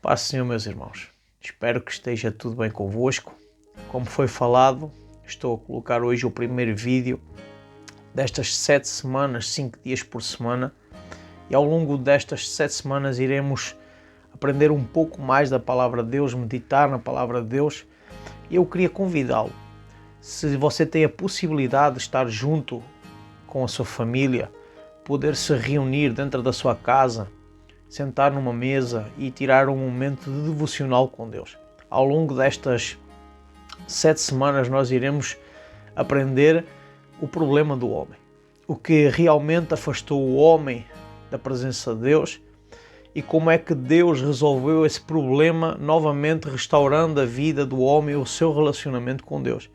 Paz, Senhor, meus irmãos. Espero que esteja tudo bem convosco. Como foi falado, estou a colocar hoje o primeiro vídeo destas 7 semanas, 5 dias por semana. E ao longo destas 7 semanas iremos aprender um pouco mais da Palavra de Deus, meditar na Palavra de Deus. E eu queria convidá-lo, se você tem a possibilidade de estar junto com a sua família, poder se reunir dentro da sua casa, sentar numa mesa e tirar um momento de devocional com Deus. Ao longo destas 7 semanas nós iremos aprender o problema do homem, o que realmente afastou o homem da presença de Deus e como é que Deus resolveu esse problema novamente restaurando a vida do homem e o seu relacionamento com Deus.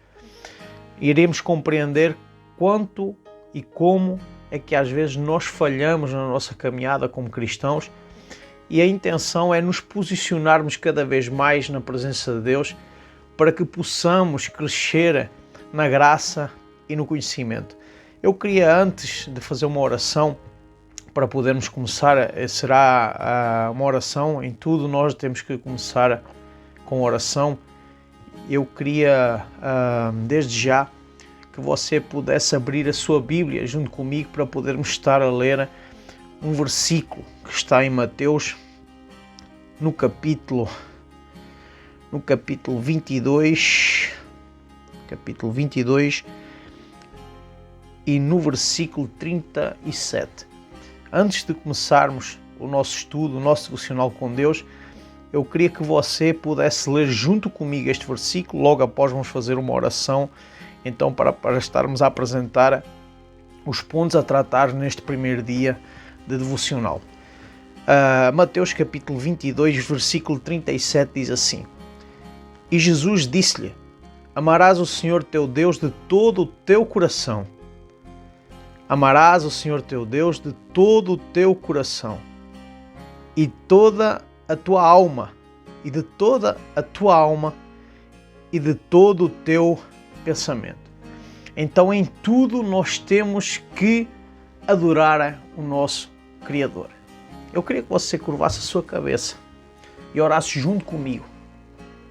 Iremos compreender quanto e como é que às vezes nós falhamos na nossa caminhada como cristãos e a intenção é nos posicionarmos cada vez mais na presença de Deus para que possamos crescer na graça e no conhecimento. Eu queria, antes de fazer uma oração, para podermos começar, será uma oração, em tudo nós temos que começar com oração. Eu queria, desde já, que você pudesse abrir a sua Bíblia junto comigo para podermos estar a ler um versículo que está em Mateus, no capítulo 22, e no versículo 37. Antes de começarmos o nosso estudo, o nosso devocional com Deus, eu queria que você pudesse ler junto comigo este versículo, logo após vamos fazer uma oração, então para estarmos a apresentar os pontos a tratar neste primeiro dia de devocional. Mateus capítulo 22, versículo 37 diz assim: E Jesus disse-lhe: Amarás o Senhor teu Deus de todo o teu coração. Amarás o Senhor teu Deus de todo o teu coração e toda a tua alma, e de toda a tua alma e de todo o teu pensamento. Então em tudo nós temos que adorar o nosso Criador. Eu queria que você curvasse a sua cabeça e orasse junto comigo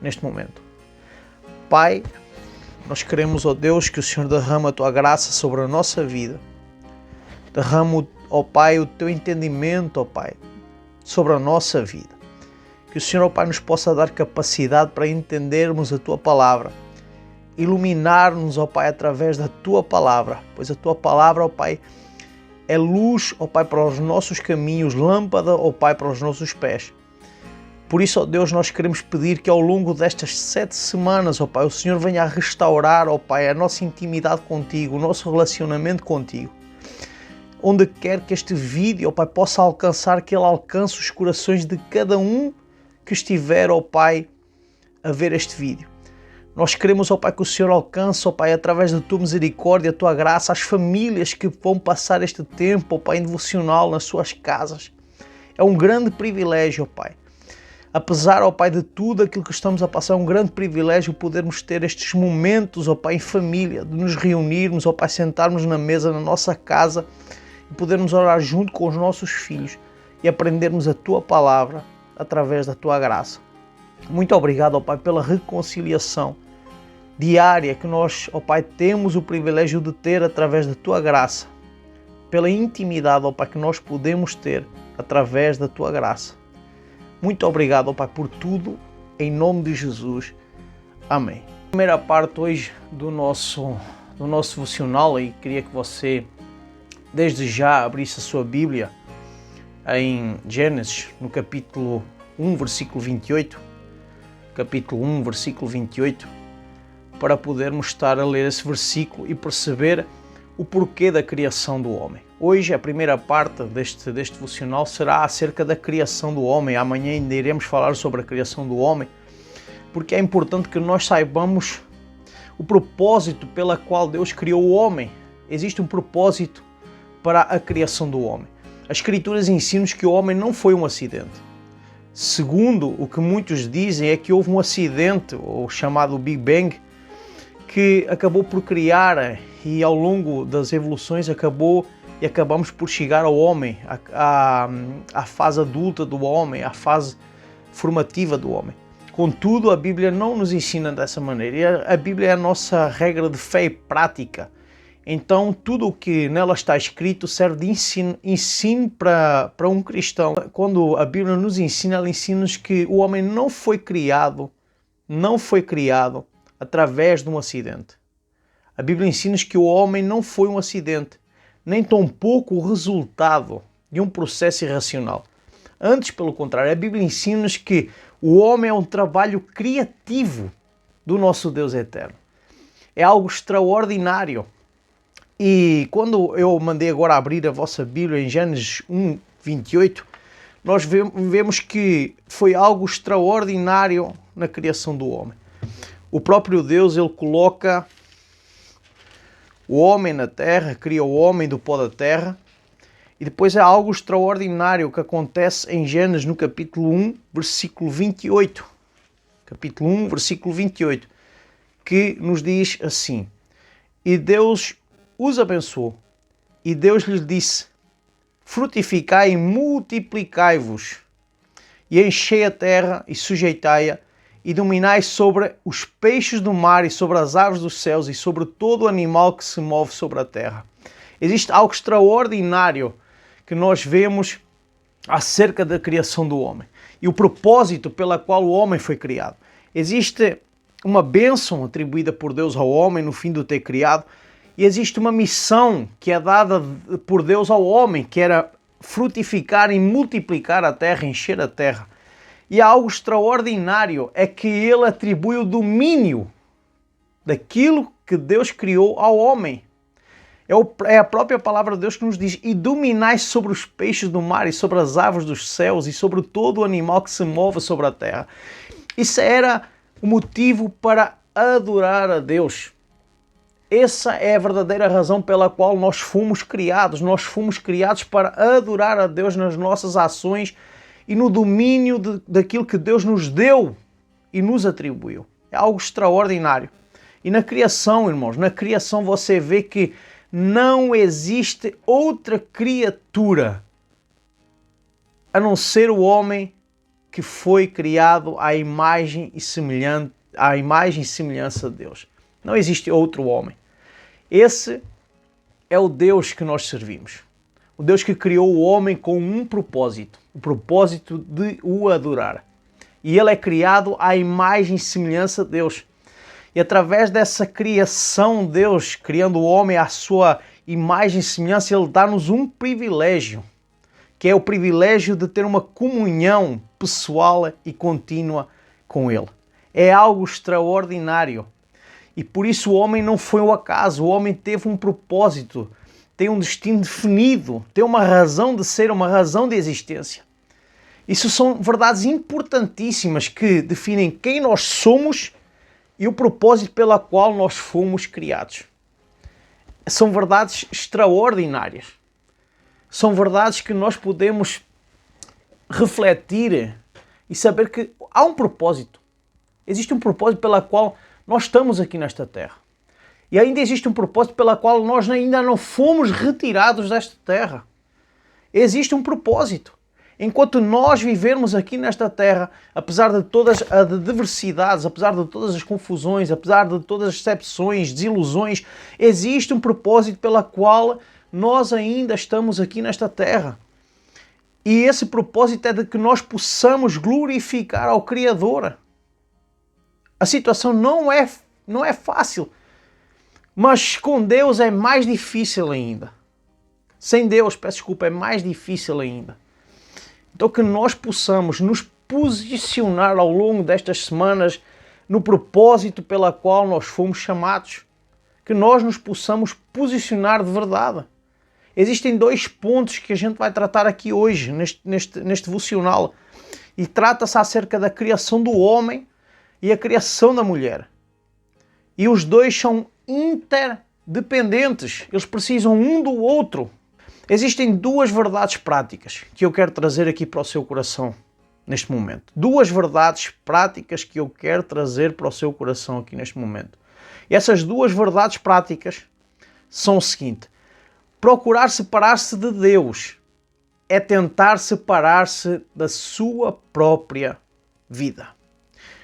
neste momento. Pai, nós queremos, ó Deus, que o Senhor derrama a tua graça sobre a nossa vida. Derrama, ó Pai, o teu entendimento, ó Pai, sobre a nossa vida. Que o Senhor, ó Pai, nos possa dar capacidade para entendermos a tua palavra. Iluminar-nos, ó Pai, através da tua palavra. Pois a tua palavra, ó Pai, é luz, ó Pai, para os nossos caminhos, lâmpada, ó Pai, para os nossos pés. Por isso, ó Deus, nós queremos pedir que ao longo destas 7 semanas, ó Pai, o Senhor venha a restaurar, ó Pai, a nossa intimidade contigo, o nosso relacionamento contigo. Onde quer que este vídeo, ó Pai, possa alcançar, que ele alcance os corações de cada um que estiver, ó Pai, a ver este vídeo. Nós queremos, ó Pai, que o Senhor alcance, ó Pai, através da tua misericórdia, a tua graça, as famílias que vão passar este tempo, ó Pai, em devocional nas suas casas. É um grande privilégio, ó Pai. Apesar, ó Pai, de tudo aquilo que estamos a passar, é um grande privilégio podermos ter estes momentos, ó Pai, em família, de nos reunirmos, ó Pai, sentarmos na mesa na nossa casa e podermos orar junto com os nossos filhos e aprendermos a tua palavra através da tua graça. Muito obrigado, ó Pai, pela reconciliação diária que nós, ó Pai, temos o privilégio de ter através da tua graça, pela intimidade, ó Pai, que nós podemos ter através da tua graça. Muito obrigado, ó Pai, por tudo, em nome de Jesus. Amém. Primeira parte hoje do nosso devocional, e queria que você desde já abrisse a sua Bíblia em Gênesis, no capítulo 1, versículo 28, capítulo 1, versículo 28, para podermos estar a ler esse versículo e perceber o porquê da criação do homem. Hoje a primeira parte deste devocional será acerca da criação do homem. Amanhã ainda iremos falar sobre a criação do homem, porque é importante que nós saibamos o propósito pela qual Deus criou o homem. Existe um propósito para a criação do homem. As Escrituras ensinam que o homem não foi um acidente. Segundo o que muitos dizem, é que houve um acidente, o chamado Big Bang, que acabou por criar, e ao longo das evoluções acabamos por chegar ao homem, à fase adulta do homem, à fase formativa do homem. Contudo, a Bíblia não nos ensina dessa maneira. E a Bíblia é a nossa regra de fé e prática. Então, tudo o que nela está escrito serve de ensino para um cristão. Quando a Bíblia nos ensina, ela ensina-nos que o homem não foi criado através de um acidente. A Bíblia ensina-nos que o homem não foi um acidente, nem tampouco o resultado de um processo irracional. Antes, pelo contrário, a Bíblia ensina-nos que o homem é um trabalho criativo do nosso Deus eterno. É algo extraordinário. E quando eu mandei agora abrir a vossa Bíblia em Gênesis 1, 28, nós vemos que foi algo extraordinário na criação do homem. O próprio Deus, ele coloca o homem na terra, cria o homem do pó da terra, e depois é algo extraordinário que acontece em Gênesis no capítulo 1, versículo 28. Capítulo 1, versículo 28, que nos diz assim: E Deus os abençoou, e Deus lhes disse: frutificai e multiplicai-vos, e enchei a terra e sujeitai-a, e dominai sobre os peixes do mar e sobre as aves dos céus e sobre todo o animal que se move sobre a terra. Existe algo extraordinário que nós vemos acerca da criação do homem e o propósito pela qual o homem foi criado. Existe uma bênção atribuída por Deus ao homem no fim de o ter criado, e existe uma missão que é dada por Deus ao homem, que era frutificar e multiplicar a terra, encher a terra. E algo extraordinário é que ele atribui o domínio daquilo que Deus criou ao homem. É a própria palavra de Deus que nos diz: e dominai sobre os peixes do mar e sobre as aves dos céus e sobre todo o animal que se move sobre a terra. Isso era o motivo para adorar a Deus. Essa é a verdadeira razão pela qual nós fomos criados. Nós fomos criados para adorar a Deus nas nossas ações e no domínio daquilo que Deus nos deu e nos atribuiu. É algo extraordinário. E na criação, irmãos, na criação você vê que não existe outra criatura a não ser o homem que foi criado à imagem e semelhança de Deus. Não existe outro homem. Esse é o Deus que nós servimos. O Deus que criou o homem com um propósito. O propósito de o adorar. E ele é criado à imagem e semelhança de Deus. E através dessa criação, Deus, criando o homem à sua imagem e semelhança, ele dá-nos um privilégio, que é o privilégio de ter uma comunhão pessoal e contínua com ele. É algo extraordinário. E por isso o homem não foi um acaso, o homem teve um propósito, tem um destino definido, tem uma razão de ser, uma razão de existência. Isso são verdades importantíssimas que definem quem nós somos e o propósito pela qual nós fomos criados. São verdades extraordinárias. São verdades que nós podemos refletir e saber que há um propósito. Existe um propósito pela qual nós estamos aqui nesta terra. E ainda existe um propósito pela qual nós ainda não fomos retirados desta terra. Existe um propósito. Enquanto nós vivermos aqui nesta terra, apesar de todas as diversidades, apesar de todas as confusões, apesar de todas as decepções, desilusões, existe um propósito pela qual nós ainda estamos aqui nesta terra. E esse propósito é de que nós possamos glorificar ao Criador. A situação não é fácil, mas com Deus é mais difícil ainda. Sem Deus, peço desculpa, é mais difícil ainda. Então que nós possamos nos posicionar ao longo destas semanas no propósito pela qual nós fomos chamados. Que nós nos possamos posicionar de verdade. Existem 2 pontos que a gente vai tratar aqui hoje, neste devocional. E trata-se acerca da criação do homem e a criação da mulher. E os 2 são interdependentes. Eles precisam um do outro. Existem 2 verdades práticas que eu quero trazer aqui para o seu coração neste momento. 2 verdades práticas que eu quero trazer para o seu coração aqui neste momento. E essas 2 verdades práticas são o seguinte: procurar separar-se de Deus é tentar separar-se da sua própria vida.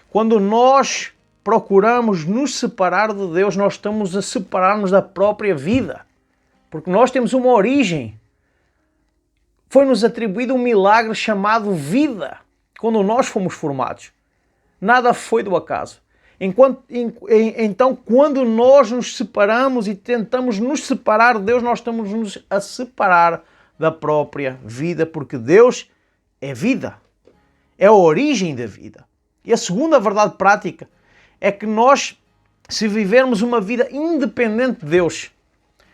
Quando nós procuramos nos separar de Deus, nós estamos a separar-nos da própria vida. Porque nós temos uma origem. Foi-nos atribuído um milagre chamado vida, quando nós fomos formados. Nada foi do acaso. Então, quando nós nos separamos e tentamos nos separar de Deus, nós estamos a separar da própria vida, porque Deus é vida. É a origem da vida. E a segunda verdade prática é que nós, se vivermos uma vida independente de Deus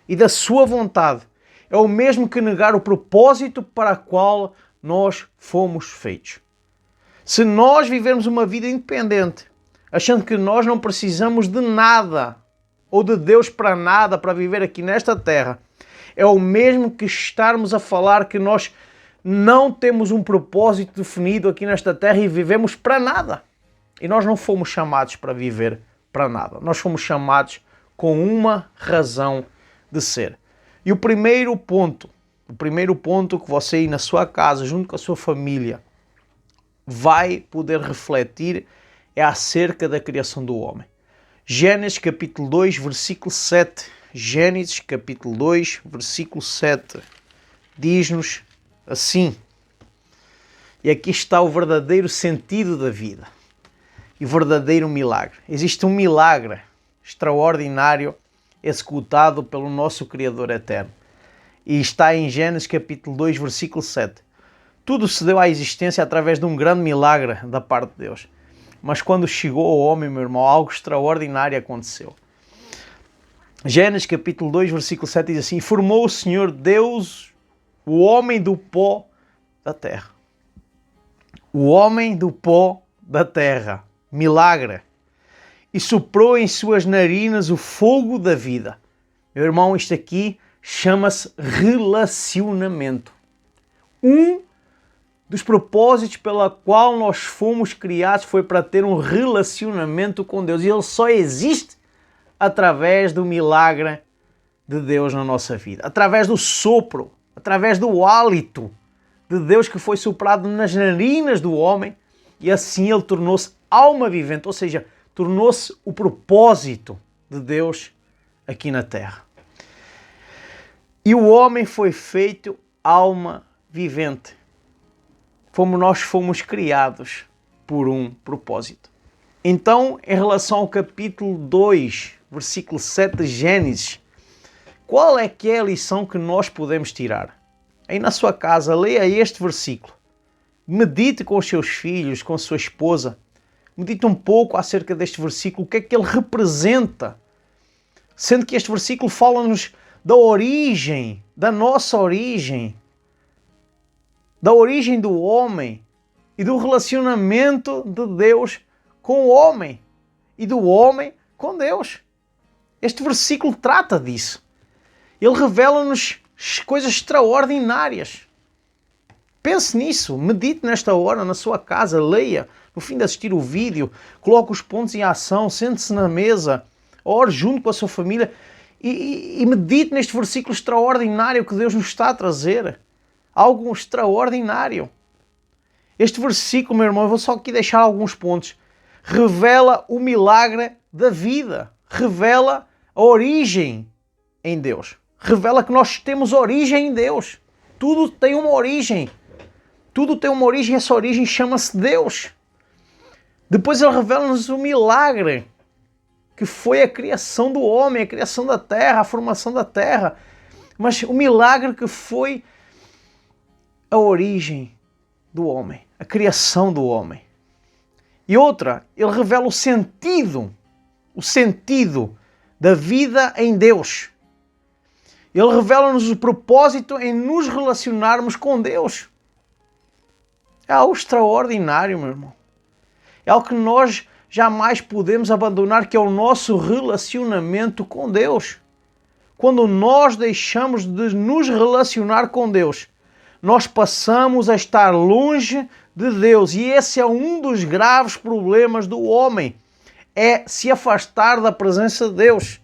e da sua vontade, é o mesmo que negar o propósito para o qual nós fomos feitos. Se nós vivermos uma vida independente, achando que nós não precisamos de nada ou de Deus para nada para viver aqui nesta terra, é o mesmo que estarmos a falar que nós não temos um propósito definido aqui nesta terra e vivemos para nada. E nós não fomos chamados para viver para nada. Nós fomos chamados com uma razão de ser. E o primeiro ponto que você aí na sua casa, junto com a sua família, vai poder refletir é acerca da criação do homem. Gênesis capítulo 2, versículo 7. Gênesis capítulo 2, versículo 7. Diz-nos assim. E aqui está o verdadeiro sentido da vida. E o verdadeiro milagre. Existe um milagre extraordinário executado pelo nosso Criador eterno. E está em Gênesis capítulo 2, versículo 7. Tudo se deu à existência através de um grande milagre da parte de Deus. Mas quando chegou ao homem, meu irmão, algo extraordinário aconteceu. Gênesis capítulo 2, versículo 7 diz assim: formou o Senhor Deus o homem do pó da terra. O homem do pó da terra. Milagre. E soprou em suas narinas o fogo da vida. Meu irmão, isto aqui chama-se relacionamento. Um dos propósitos pela qual nós fomos criados foi para ter um relacionamento com Deus. E ele só existe através do milagre de Deus na nossa vida. Através do sopro, através do hálito de Deus que foi soprado nas narinas do homem. E assim ele tornou-se alma vivente, ou seja, tornou-se o propósito de Deus aqui na terra. E o homem foi feito alma vivente. Nós fomos criados por um propósito. Então, em relação ao capítulo 2, versículo 7 de Gênesis, qual é que é a lição que nós podemos tirar? Aí na sua casa, leia este versículo. Medite com os seus filhos, com a sua esposa. Medite um pouco acerca deste versículo, o que é que ele representa. Sendo que este versículo fala-nos da origem, da nossa origem, da origem do homem e do relacionamento de Deus com o homem e do homem com Deus. Este versículo trata disso. Ele revela-nos coisas extraordinárias. Pense nisso, medite nesta hora na sua casa, leia, no fim de assistir o vídeo, coloque os pontos em ação, sente-se na mesa, ore junto com a sua família e medite neste versículo extraordinário que Deus nos está a trazer. Algo extraordinário. Este versículo, meu irmão, eu vou só aqui deixar alguns pontos. Revela o milagre da vida. Revela a origem em Deus. Revela que nós temos origem em Deus. Tudo tem uma origem. Tudo tem uma origem e essa origem chama-se Deus. Depois ele revela-nos o milagre que foi a criação do homem, a criação da terra, a formação da terra. Mas o milagre que foi a origem do homem, a criação do homem. E outra, ele revela o sentido da vida em Deus. Ele revela-nos o propósito em nos relacionarmos com Deus. É algo extraordinário, meu irmão. É algo que nós jamais podemos abandonar, que é o nosso relacionamento com Deus. Quando nós deixamos de nos relacionar com Deus, nós passamos a estar longe de Deus. E esse é um dos graves problemas do homem. É se afastar da presença de Deus.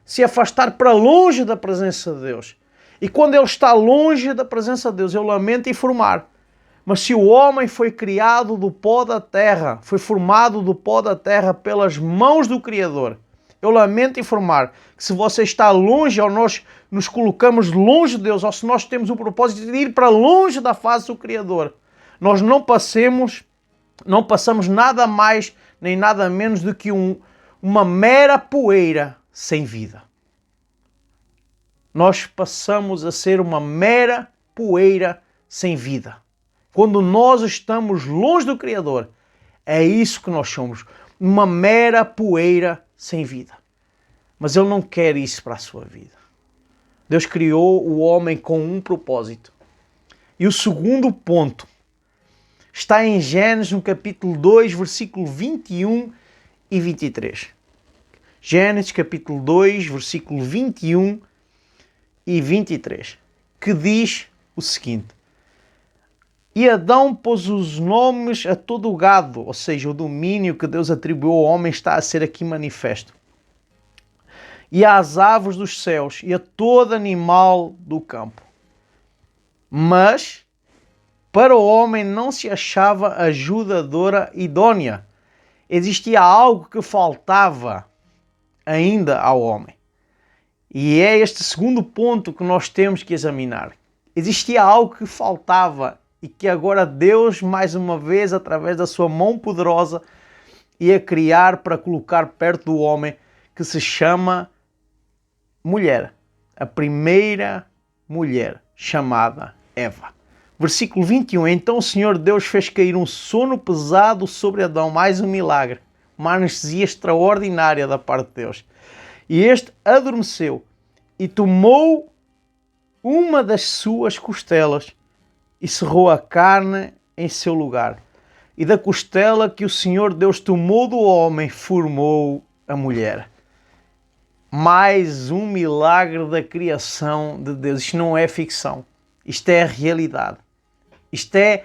Se afastar para longe da presença de Deus. E quando ele está longe da presença de Deus, eu lamento informar, Mas se o homem foi criado do pó da terra, foi formado do pó da terra pelas mãos do Criador, eu lamento informar que se você está longe ou nós nos colocamos longe de Deus, ou se nós temos o propósito de ir para longe da face do Criador, nós não passamos nada mais nem nada menos do que uma mera poeira sem vida. Nós passamos a ser uma mera poeira sem vida. Quando nós estamos longe do Criador, é isso que nós somos, uma mera poeira sem vida. Mas Ele não quer isso para a sua vida. Deus criou o homem com um propósito. E o segundo ponto está em Gênesis, no capítulo 2, versículo 21 e 23. Gênesis, capítulo 2, versículo 21 e 23, que diz o seguinte: E Adão pôs os nomes a todo o gado, ou seja, o domínio que Deus atribuiu ao homem está a ser aqui manifesto, e às aves dos céus, e a todo animal do campo. Mas para o homem não se achava ajudadora idônea. Existia algo que faltava ainda ao homem. E é este segundo ponto que nós temos que examinar. Existia algo que faltava e que agora Deus, mais uma vez, através da sua mão poderosa, ia criar para colocar perto do homem, que se chama mulher. A primeira mulher, chamada Eva. Versículo 21. Então o Senhor Deus fez cair um sono pesado sobre Adão, mais um milagre, uma anestesia extraordinária da parte de Deus. E este adormeceu e tomou uma das suas costelas e cerrou a carne em seu lugar. E da costela que o Senhor Deus tomou do homem, formou a mulher. Mais um milagre da criação de Deus. Isto não é ficção. Isto é a realidade. Isto é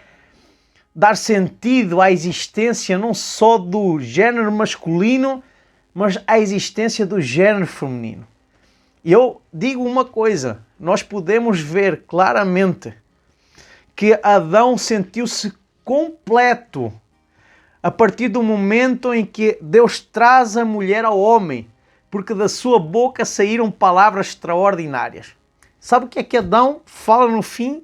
dar sentido à existência não só do género masculino, mas à existência do género feminino. E eu digo uma coisa, nós podemos ver claramente que Adão sentiu-se completo a partir do momento em que Deus traz a mulher ao homem, porque da sua boca saíram palavras extraordinárias. Sabe o que é que Adão fala no fim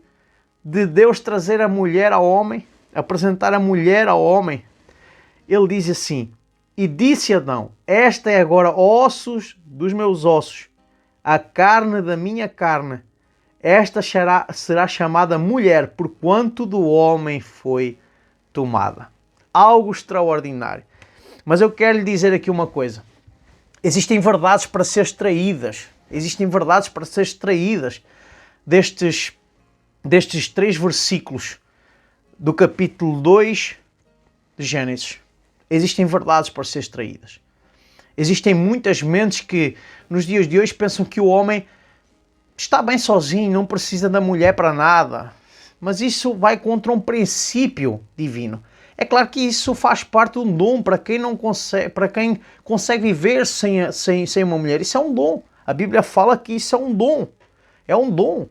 de Deus trazer a mulher ao homem, apresentar a mulher ao homem? Ele diz assim: E disse Adão, esta é agora ossos dos meus ossos, a carne da minha carne. Esta será chamada mulher, porquanto do homem foi tomada. Algo extraordinário. Mas eu quero lhe dizer aqui uma coisa. Existem verdades para ser extraídas. Existem verdades para ser extraídas destes 3 versículos do capítulo 2 de Gênesis. Existem verdades para ser extraídas. Existem muitas mentes que nos dias de hoje pensam que o homem está bem sozinho, não precisa da mulher para nada. Mas isso vai contra um princípio divino. É claro que isso faz parte de um dom para quem consegue viver sem uma mulher. Isso é um dom. A Bíblia fala que isso é um dom. É um dom.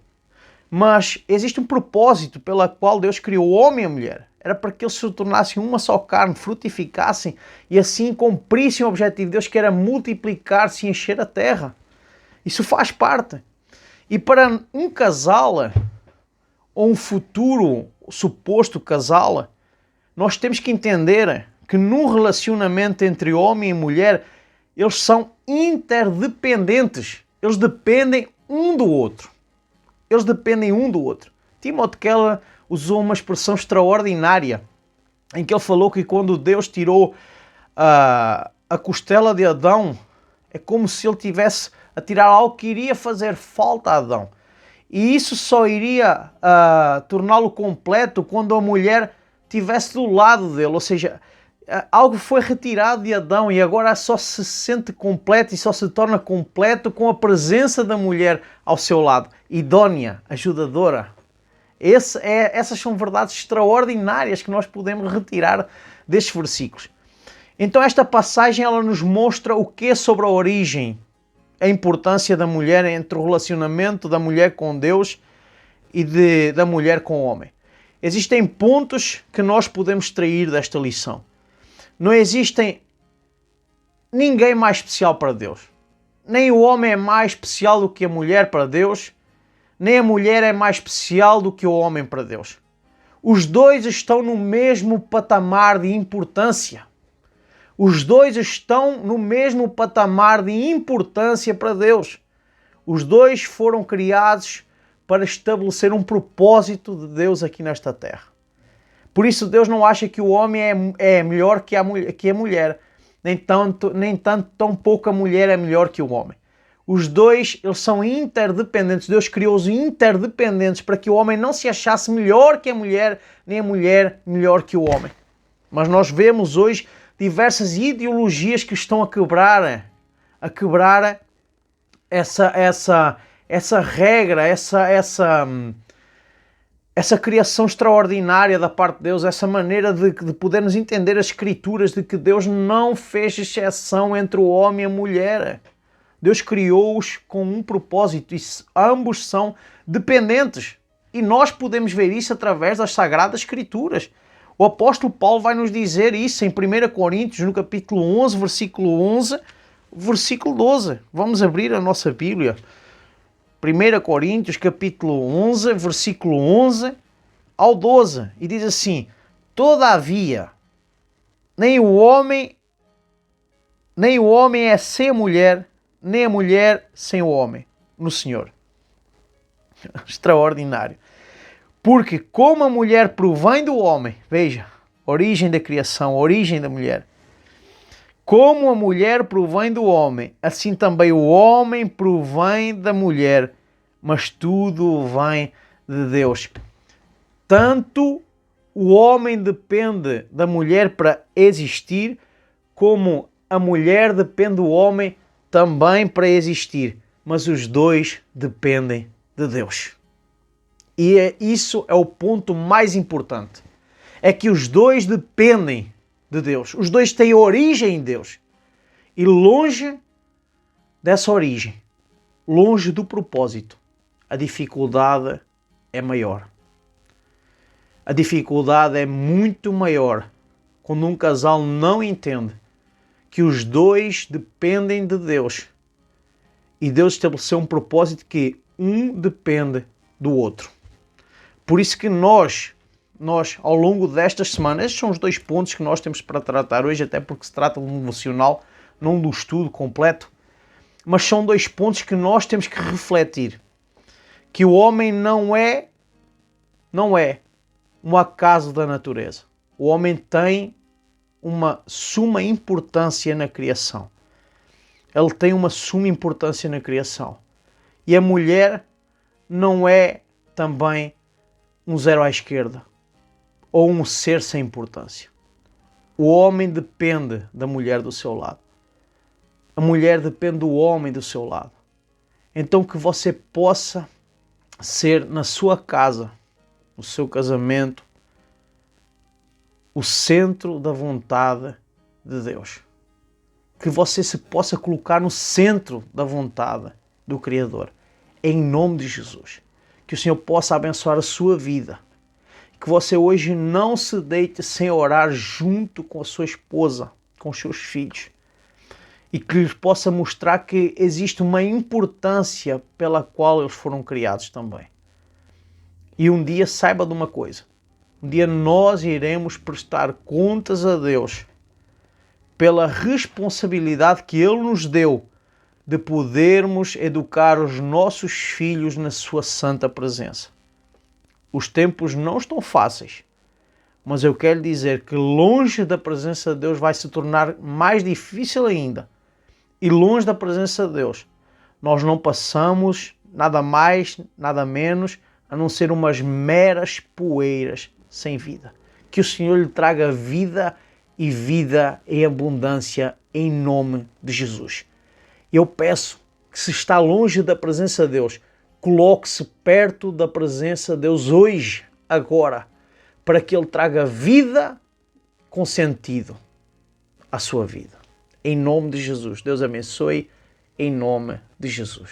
Mas existe um propósito pela qual Deus criou o homem e a mulher. Era para que eles se tornassem uma só carne, frutificassem e assim cumprissem o objetivo de Deus, que era multiplicar-se e encher a terra. Isso faz parte. E para um casal, ou um futuro suposto casal, nós temos que entender que num relacionamento entre homem e mulher, eles são interdependentes. Eles dependem um do outro. Eles dependem um do outro. Timothy Keller usou uma expressão extraordinária em que ele falou que quando Deus tirou a costela de Adão, é como se ele tivesse a tirar algo que iria fazer falta a Adão. E isso só iria torná-lo completo quando a mulher estivesse do lado dele. Ou seja, algo foi retirado de Adão e agora só se sente completo e só se torna completo com a presença da mulher ao seu lado. Idônea, ajudadora. Essas são verdades extraordinárias que nós podemos retirar destes versículos. Então esta passagem ela nos mostra o que é sobre a origem, a importância da mulher entre o relacionamento da mulher com Deus e da mulher com o homem. Existem pontos que nós podemos extrair desta lição. Não existem ninguém mais especial para Deus. Nem o homem é mais especial do que a mulher para Deus, nem a mulher é mais especial do que o homem para Deus. Os dois estão no mesmo patamar de importância. Os dois estão no mesmo patamar de importância para Deus. Os dois foram criados para estabelecer um propósito de Deus aqui nesta terra. Por isso Deus não acha que o homem é melhor que a mulher, nem tanto tampouco a mulher é melhor que o homem. Os dois, eles são interdependentes. Deus criou-os interdependentes para que o homem não se achasse melhor que a mulher, nem a mulher melhor que o homem. Mas nós vemos hoje diversas ideologias que estão a quebrar essa regra, essa criação extraordinária da parte de Deus, essa maneira de podermos entender as Escrituras, de que Deus não fez exceção entre o homem e a mulher. Deus criou-os com um propósito e ambos são dependentes. E nós podemos ver isso através das Sagradas Escrituras. O apóstolo Paulo vai nos dizer isso em 1 Coríntios, no capítulo 11, versículo 11, versículo 12. Vamos abrir a nossa Bíblia. 1 Coríntios, capítulo 11, versículo 11 ao 12. E diz assim: Todavia, nem o homem é sem a mulher, nem a mulher sem o homem, no Senhor. Extraordinário. Porque como a mulher provém do homem, veja, origem da criação, origem da mulher. Como a mulher provém do homem, assim também o homem provém da mulher, mas tudo vem de Deus. Tanto o homem depende da mulher para existir, como a mulher depende do homem também para existir, mas os dois dependem de Deus. E isso é o ponto mais importante. É que os dois dependem de Deus. Os dois têm origem em Deus. E longe dessa origem, longe do propósito, a dificuldade é maior. A dificuldade é muito maior quando um casal não entende que os dois dependem de Deus. E Deus estabeleceu um propósito que um depende do outro. Por isso que nós, ao longo destas semanas, estes são os dois pontos que nós temos para tratar hoje, até porque se trata de um devocional, não do estudo completo, mas são dois pontos que nós temos que refletir. Que o homem não é um acaso da natureza. O homem tem uma suma importância na criação. Ele tem uma suma importância na criação. E a mulher não é também um zero à esquerda ou um ser sem importância. O homem depende da mulher do seu lado. A mulher depende do homem do seu lado. Então que você possa ser na sua casa, no seu casamento, o centro da vontade de Deus. Que você se possa colocar no centro da vontade do Criador. Em nome de Jesus. Que o Senhor possa abençoar a sua vida. Que você hoje não se deite sem orar junto com a sua esposa, com os seus filhos. E que lhes possa mostrar que existe uma importância pela qual eles foram criados também. E um dia saiba de uma coisa. Um dia nós iremos prestar contas a Deus pela responsabilidade que Ele nos deu de podermos educar os nossos filhos na sua santa presença. Os tempos não estão fáceis, mas eu quero dizer que longe da presença de Deus vai se tornar mais difícil ainda. E longe da presença de Deus, nós não passamos nada mais, nada menos, a não ser umas meras poeiras sem vida. Que o Senhor lhe traga vida e vida em abundância em nome de Jesus. Eu peço que, se está longe da presença de Deus, coloque-se perto da presença de Deus hoje, agora, para que Ele traga vida com sentido à sua vida. Em nome de Jesus. Deus abençoe, em nome de Jesus.